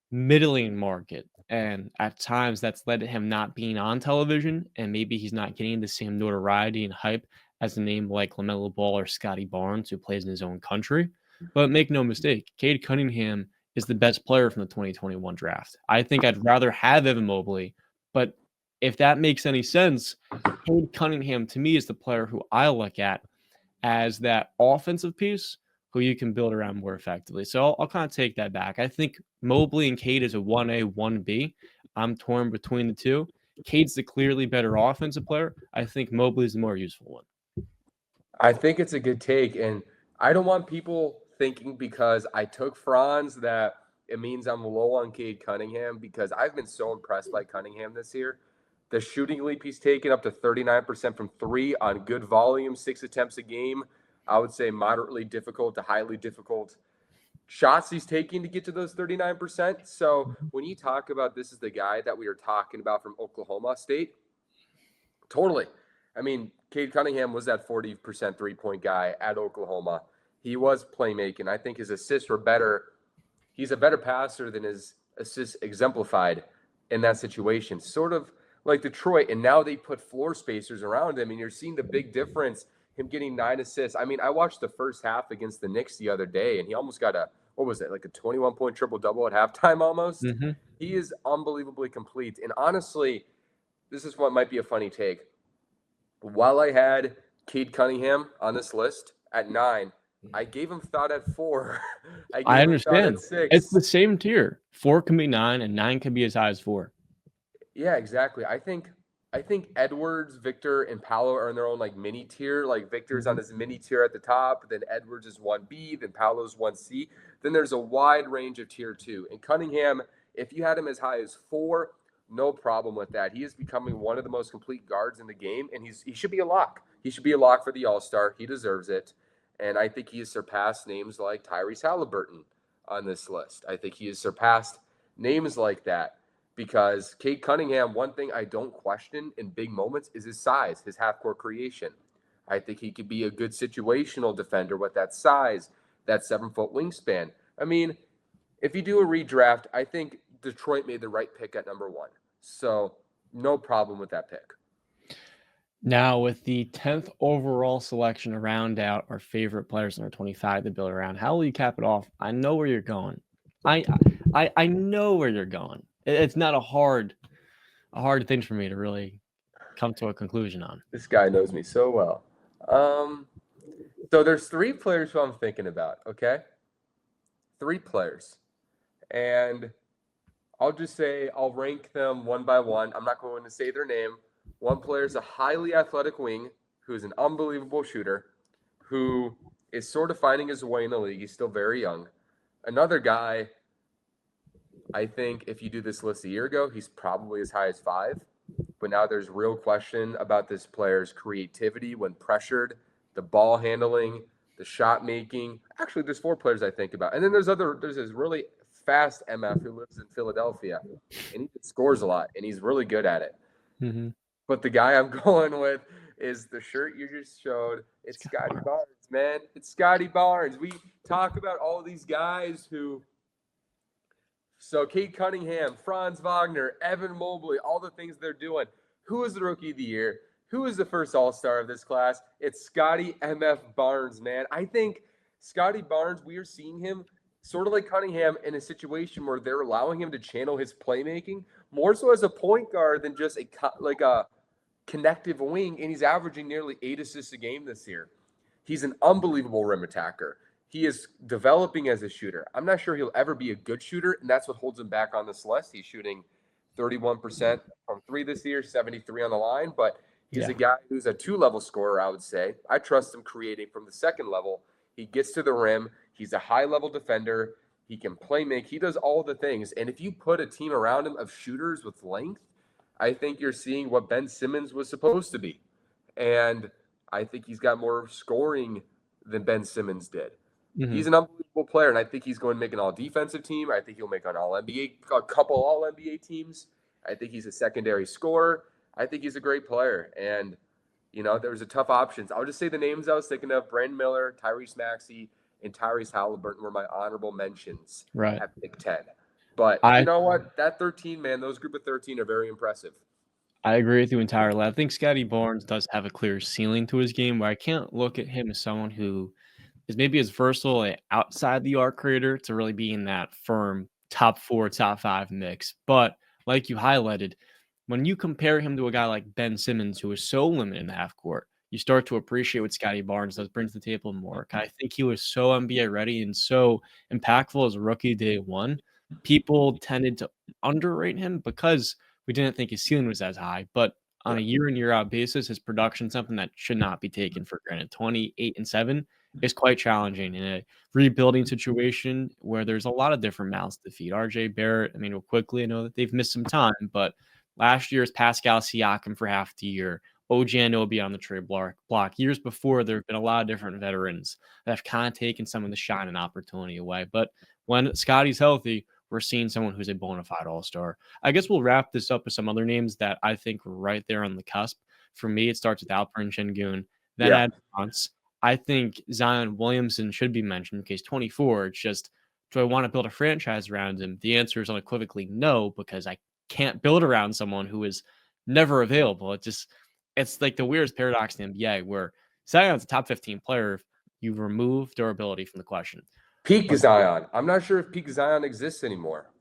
middling market. And at times that's led to him not being on television. And maybe he's not getting the same notoriety and hype as a name like LaMelo Ball or Scotty Barnes, who plays in his own country. But make no mistake, Cade Cunningham is the best player from the 2021 draft. I think I'd rather have Evan Mobley. But if that makes any sense, Cade Cunningham to me is the player who I look at as that offensive piece who you can build around more effectively. So I'll kind of take that back. I think Mobley and Cade is a 1A, 1B. I'm torn between the two. Cade's the clearly better offensive player. I think Mobley's the more useful one. I think it's a good take. And I don't want people thinking because I took Franz that it means I'm low on Cade Cunningham, because I've been so impressed by Cunningham this year. The shooting leap he's taken up to 39% from 3 on good volume, 6 attempts a game. I would say moderately difficult to highly difficult shots he's taking to get to those 39%. So when you talk about this is the guy that we are talking about from Oklahoma State, totally. I mean, Cade Cunningham was that 40% three-point guy at Oklahoma. He was playmaking. I think his assists were better. He's a better passer than his assists exemplified in that situation. Sort of like Detroit, and now they put floor spacers around him, and you're seeing the big difference, him getting 9 assists. I mean, I watched the first half against the Knicks the other day, and he almost got a 21-point triple-double at halftime almost. Mm-hmm. He is unbelievably complete. And honestly, this is what might be a funny take. While I had Cade Cunningham on this list at 9, I gave him thought at 4. I understand. At 6. It's the same tier. 4 can be 9, and 9 can be as high as 4. Yeah, exactly. I think Edwards, Victor, and Paolo are in their own like mini tier. Like Victor's on his mini tier at the top, then Edwards is 1B, then Paolo's 1C. Then there's a wide range of tier 2. And Cunningham, if you had him as high as 4, no problem with that. He is becoming one of the most complete guards in the game, and he should be a lock. He should be a lock for the All-Star. He deserves it. And I think he has surpassed names like Tyrese Halliburton on this list. I think he has surpassed names like that. Because Cade Cunningham, one thing I don't question in big moments is his size, his half-court creation. I think he could be a good situational defender with that size, that 7-foot wingspan. I mean, if you do a redraft, I think Detroit made the right pick at number 1. So no problem with that pick. Now, with the 10th overall selection to round out our favorite players in our 25 to build around, how will you cap it off? I know where you're going. I know where you're going. It's not a hard thing for me to really come to a conclusion on. This guy knows me so well. So there's 3 players who I'm thinking about, okay? 3 players. And I'll just say I'll rank them one by one. I'm not going to say their name. One player is a highly athletic wing who is an unbelievable shooter, who is sort of finding his way in the league. He's still very young. Another guy, I think if you do this list a year ago, he's probably as high as 5. But now there's real question about this player's creativity when pressured, the ball handling, the shot making. Actually, there's 4 players I think about. And then there's this really fast MF who lives in Philadelphia, and he scores a lot, and he's really good at it. Mm-hmm. But the guy I'm going with is the shirt you just showed. It's Scotty Barnes, man. It's Scotty Barnes. We talk about all these guys who – so Cade Cunningham, Franz Wagner, Evan Mobley, all the things they're doing. Who is the Rookie of the Year? Who is the first All-Star of this class? It's Scotty MF Barnes, man. I think Scotty Barnes, we are seeing him sort of like Cunningham in a situation where they're allowing him to channel his playmaking more so as a point guard than just a connective wing, and he's averaging nearly 8 assists a game this year. He's an unbelievable rim attacker. He is developing as a shooter. I'm not sure he'll ever be a good shooter, and that's what holds him back on this list. He's shooting 31% from three this year, 73 on the line, but he's Yeah. a guy who's a two-level scorer, I would say. I trust him creating from the second level. He gets to the rim. He's a high-level defender. He can play make. He does all the things. And if you put a team around him of shooters with length, I think you're seeing what Ben Simmons was supposed to be. And I think he's got more scoring than Ben Simmons did. Mhm. He's an unbelievable player, and I think he's going to make an all-defensive team. I think he'll make an all-NBA, a couple all-NBA teams. I think he's a secondary scorer. I think he's a great player. And, there was a tough options. I'll just say the names I was thinking of: Brandon Miller, Tyrese Maxey, and Tyrese Halliburton were my honorable mentions Right. at Big Ten. But you know what? That 13, man, those group of 13 are very impressive. I agree with you entirely. I think Scotty Barnes does have a clear ceiling to his game where I can't look at him as someone who is maybe as versatile outside the arc creator to really be in that firm top 4, top 5 mix. But like you highlighted, when you compare him to a guy like Ben Simmons, who is so limited in the half court, you start to appreciate what Scotty Barnes does, bring to the table more. I think he was so NBA ready and so impactful as a rookie day one. People tended to underrate him because we didn't think his ceiling was as high. But on a year in, year out basis, his production, something that should not be taken for granted. 28-7 is quite challenging in a rebuilding situation where there's a lot of different mouths to feed. RJ Barrett, real quickly, I know that they've missed some time, but last year's Pascal Siakam for half the year, OG Anunoby on the trade block. Years before, there have been a lot of different veterans that have kind of taken some of the shine and opportunity away. But when Scotty's healthy, we're seeing someone who's a bona fide all-star. I guess we'll wrap this up with some other names that I think are right there on the cusp. For me, it starts with Alperen Şengün, then Adam Bonds. I think Zion Williamson should be mentioned because 24. It's just, do I want to build a franchise around him? The answer is unequivocally no, because I can't build around someone who is never available. It's like the weirdest paradox in the NBA where Zion's a top 15 player if you remove durability from the question. Peak Zion. I'm not sure if peak Zion exists anymore.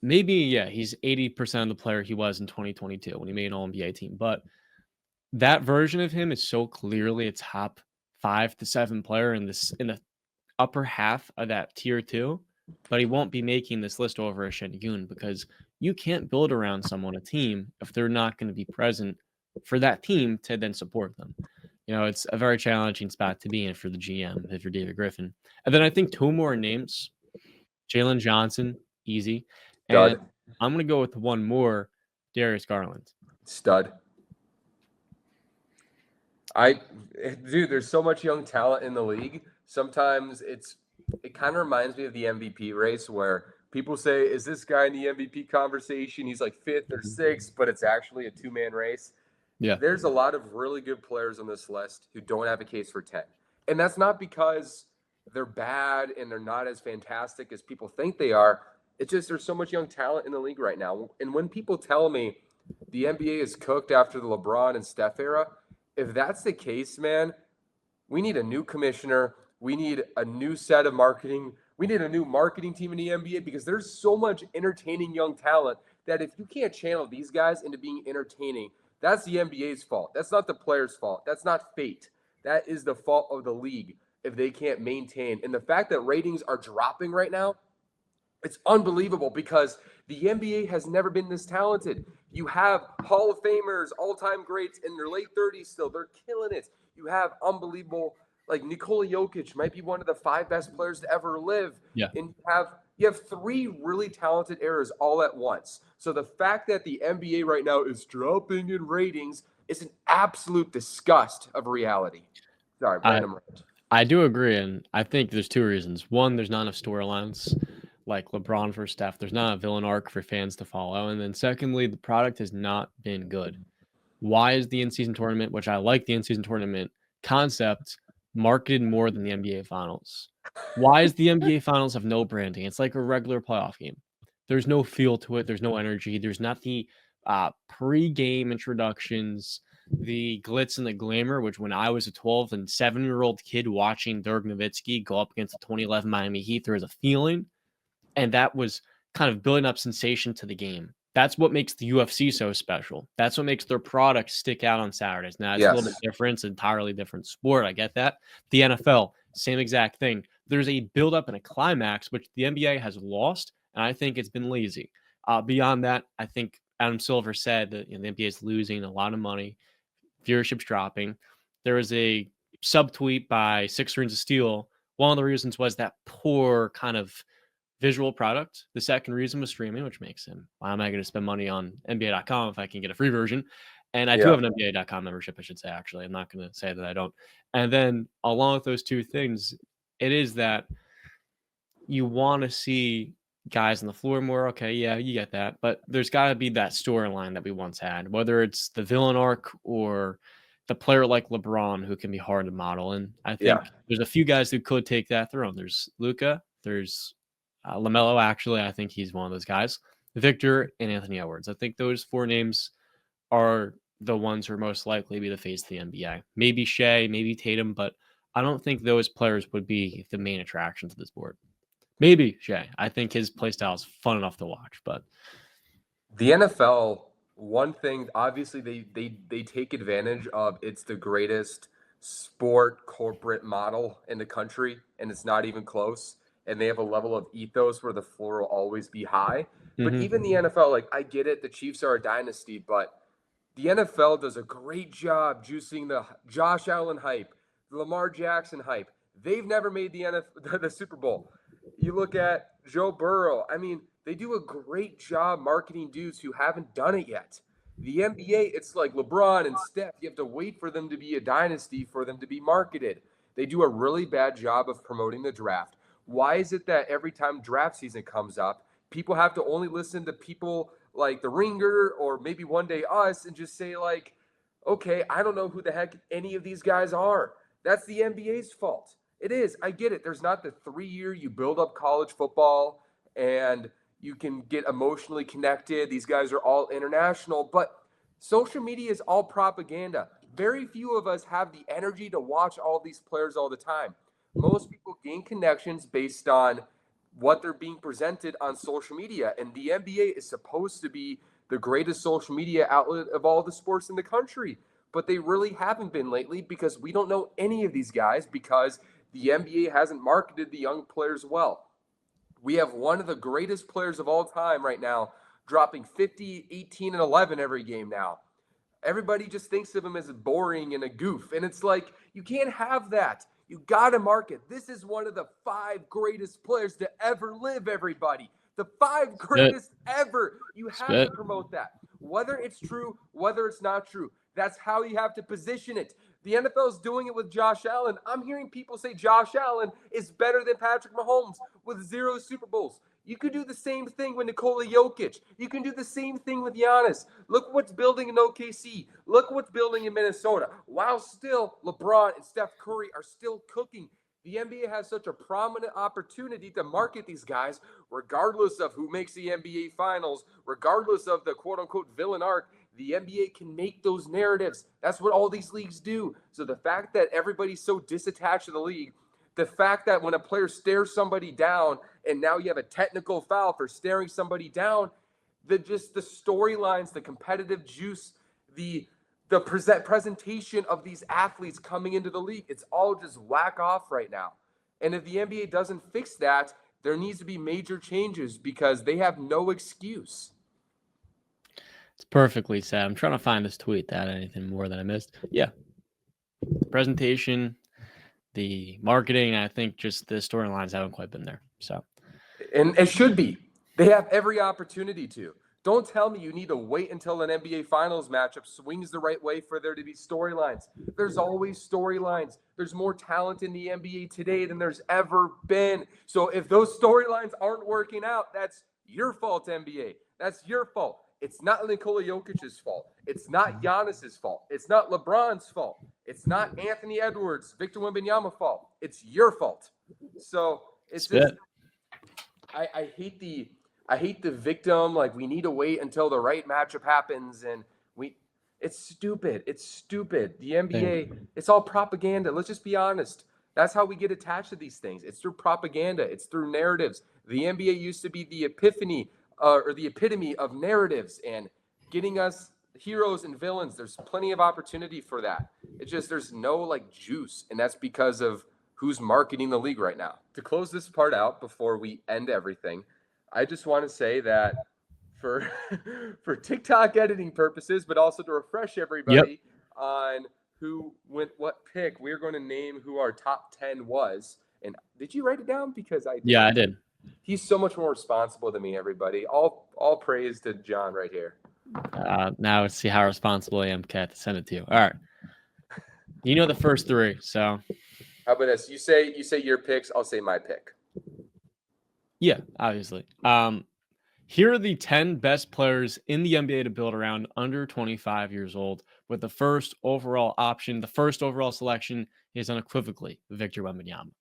Maybe, yeah, he's 80% of the player he was in 2022 when he made an All-NBA team. But that version of him is so clearly a top 5 to 7 player in the upper half of that tier 2. But he won't be making this list over a Şengün because you can't build around someone, a team, if they're not going to be present for that team to then support them. It's a very challenging spot to be in for the GM if you're David Griffin. And then I think 2 more names: Jalen Johnson, easy. Stud. And I'm going to go with one more, Darius Garland. Stud. Dude, there's so much young talent in the league. Sometimes it kind of reminds me of the MVP race where people say, is this guy in the MVP conversation? He's like 5th or 6th, but it's actually a 2-man race. Yeah. There's a lot of really good players on this list who don't have a case for 10. And that's not because they're bad and they're not as fantastic as people think they are. It's just there's so much young talent in the league right now. And when people tell me the NBA is cooked after the LeBron and Steph era, if that's the case, man, we need a new commissioner. We need a new set of marketing. We need a new marketing team in the NBA because there's so much entertaining young talent that if you can't channel these guys into being entertaining, that's the NBA's fault. That's not the players' fault. That's not fate. That is the fault of the league if they can't maintain. And the fact that ratings are dropping right now, it's unbelievable because the NBA has never been this talented. You have Hall of Famers, all-time greats in their late 30s still. They're killing it. You have unbelievable, like Nikola Jokic might be one of the 5 best players to ever live. Yeah. And you have 3 really talented eras all at once. So the fact that the NBA right now is dropping in ratings is an absolute disgust of reality. Sorry, random rant. I do agree, and I think there's 2 reasons. One, there's not enough storylines like LeBron for Steph. There's not a villain arc for fans to follow. And then secondly, the product has not been good. Why is the in-season tournament, which I like the in-season tournament concept, marketed more than the NBA Finals? Why is the NBA Finals have no branding? It's like a regular playoff game. There's no feel to it. There's no energy. There's not the pre-game introductions, the glitz and the glamour, which when I was a 12 and 7-year-old kid watching Dirk Nowitzki go up against the 2011 Miami Heat, there was a feeling, and that was kind of building up sensation to the game. That's what makes the UFC so special. That's what makes their product stick out on Saturdays. Now, it's a little bit Yes. different. It's an entirely different sport. I get that. The NFL, same exact thing. There's a build-up and a climax, which the NBA has lost, and I think it's been lazy. Beyond that, I think Adam Silver said that the NBA is losing a lot of money, viewership's dropping. There was a subtweet by Six Rings of Steel. One of the reasons was that poor kind of visual product. The second reason was streaming, which makes him, why am I going to spend money on NBA.com if I can get a free version? And I do Yeah. have an NBA.com membership, I should say, actually. I'm not going to say that I don't. And then along with those two things, it is that you want to see guys on the floor more. Okay, yeah, you get that. But there's got to be that storyline that we once had, whether it's the villain arc or the player like LeBron who can be hard to model. And I think there's a few guys who could take that throne. There's Luka, there's LaMelo, actually. I think he's one of those guys. Victor and Anthony Edwards. I think those four names are the ones who are most likely to be the face of the NBA. Maybe Shea, maybe Tatum, but I don't think those players would be the main attraction to the sport. Maybe Shea. I think his play style is fun enough to watch, but The NFL, one thing, obviously they take advantage of, it's the greatest sport corporate model in the country, and it's not even close. And they have a level of ethos where the floor will always be high. But even the NFL, like, I get it, the Chiefs are a dynasty, but the NFL does a great job juicing the Josh Allen hype, the Lamar Jackson hype. They've never made the NFL, the Super Bowl. You look at Joe Burrow. I mean, they do a great job marketing dudes who haven't done it yet. The NBA, it's like LeBron and Steph. You have to wait for them to be a dynasty for them to be marketed. They do a really bad job of promoting the draft. Why is it that every time draft season comes up, people have to only listen to people like The Ringer or maybe one day us and just say, like, okay, I don't know who the heck any of these guys are. That's the NBA's fault. It is. I get it. There's not the 3 year you build up college football and you can get emotionally connected. These guys are all international, but social media is all propaganda. Very few of us have the energy to watch all these players all the time. Most people gain connections based on what they're being presented on social media. And the NBA is supposed to be the greatest social media outlet of all the sports in the country. But they really haven't been lately because we don't know any of these guys because the NBA hasn't marketed the young players well. We have one of the greatest players of all time right now dropping 50, 18, and 11 every game now. Everybody just thinks of him as boring and a goof. And it's like, you can't have that. You got to market. This is one of the 5 greatest players to ever live, everybody. The 5 greatest ever. You have to promote that. Whether it's true, whether it's not true. That's how you have to position it. The NFL is doing it with Josh Allen. I'm hearing people say Josh Allen is better than Patrick Mahomes with 0 Super Bowls. You could do the same thing with Nikola Jokic. You can do the same thing with Giannis. Look what's building in OKC. Look what's building in Minnesota. While still LeBron and Steph Curry are still cooking. The NBA has such a prominent opportunity to market these guys, regardless of who makes the NBA Finals, regardless of the quote-unquote villain arc. The NBA can make those narratives. That's what all these leagues do. So the fact that everybody's so disattached to the league, the fact that when a player stares somebody down and now you have a technical foul for staring somebody down, the storylines, the competitive juice, the presentation of these athletes coming into the league, it's all just whack off right now. And if the NBA doesn't fix that, there needs to be major changes because they have no excuse. It's perfectly said. I'm trying to find this tweet that had anything more that I missed. Yeah. The presentation, the marketing, I think just the storylines haven't quite been there. So, and it should be. They have every opportunity to. Don't tell me you need to wait until an NBA Finals matchup swings the right way for there to be storylines. There's always storylines. There's more talent in the NBA today than there's ever been. So if those storylines aren't working out, that's your fault, NBA. That's your fault. It's not Nikola Jokic's fault. It's not Giannis's fault. It's not LeBron's fault. It's not Anthony Edwards, Victor Wembanyama's fault. It's your fault. So it's just, I hate the victim. Like, we need to wait until the right matchup happens, and it's stupid. It's stupid. The NBA, it's all propaganda. Let's just be honest. That's how we get attached to these things. It's through propaganda. It's through narratives. The NBA used to be the epiphany or the epitome of narratives and getting us heroes and villains. There's plenty of opportunity for that. It's just there's no like juice, and that's because of who's marketing the league right now. To close this part out before we end everything, I just want to say that for for TikTok editing purposes, but also to refresh everybody on who went what pick, we're going to name who our top 10 was. And did you write it down? Because I did. Yeah, I did. He's so much more responsible than me, everybody. All praise to John right here. Now let's see how responsible I am, Kat, to send it to you. All right. You know the first three, so. How about this? You say your picks, I'll say my pick. Yeah, obviously. Here are the 10 best players in the NBA to build around under 25 years old, with the first overall option. The first overall selection is unequivocally Victor Wembanyama.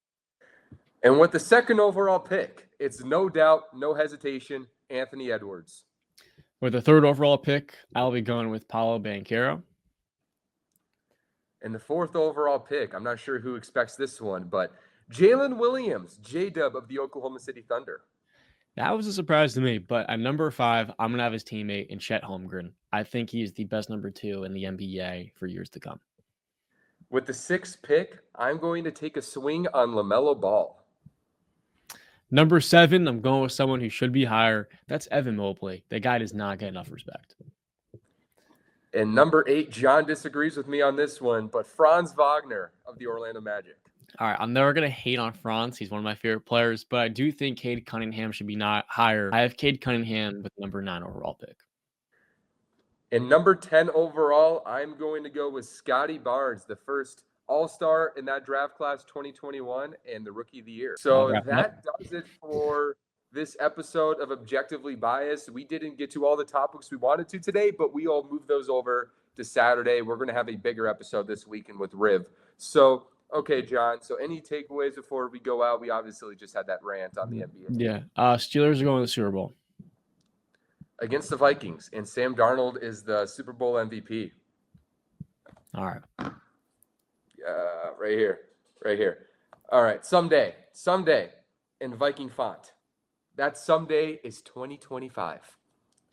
And with the second overall pick, it's no doubt, no hesitation, Anthony Edwards. With the third overall pick, I'll be going with Paolo Banchero. And the fourth overall pick, I'm not sure who expects this one, but Jalen Williams, J-Dub of the Oklahoma City Thunder. That was a surprise to me, but at number 5, I'm going to have his teammate in Chet Holmgren. I think he's the best number 2 in the NBA for years to come. With the 6th pick, I'm going to take a swing on LaMelo Ball. Number 7, I'm going with someone who should be higher. That's Evan Mobley. The guy does not get enough respect. And number 8, John disagrees with me on this one, but Franz Wagner of the Orlando Magic. All right, I'm never going to hate on Franz. He's one of my favorite players, but I do think Cade Cunningham should be not higher. I have Cade Cunningham with number 9 overall pick. And number 10 overall, I'm going to go with Scotty Barnes, the first All-Star in that draft class 2021 and the Rookie of the Year. So that does it for this episode of Objectively Biased. We didn't get to all the topics we wanted to today, but we all moved those over to Saturday. We're going to have a bigger episode this weekend with Riv. So, okay, John. So any takeaways before we go out? We obviously just had that rant on the NBA. Yeah. Steelers are going to the Super Bowl. Against the Vikings. And Sam Darnold is the Super Bowl MVP. All right. Right here. All right. Someday in Viking font. That someday is 2025.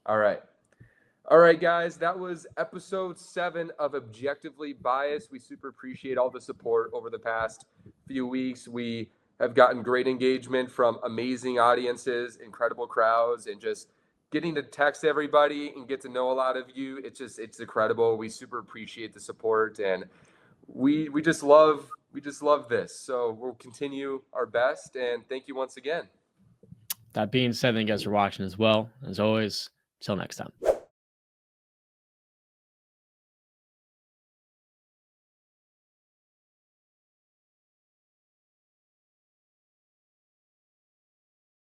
All right, guys. That was episode 7 of Objectively Biased. We super appreciate all the support over the past few weeks. We have gotten great engagement from amazing audiences, incredible crowds, and just getting to text everybody and get to know a lot of you. It's incredible. We super appreciate the support, and we just love this. So we'll continue our best, and thank you once again. That being said, thank you guys for watching as well. As always, till next time.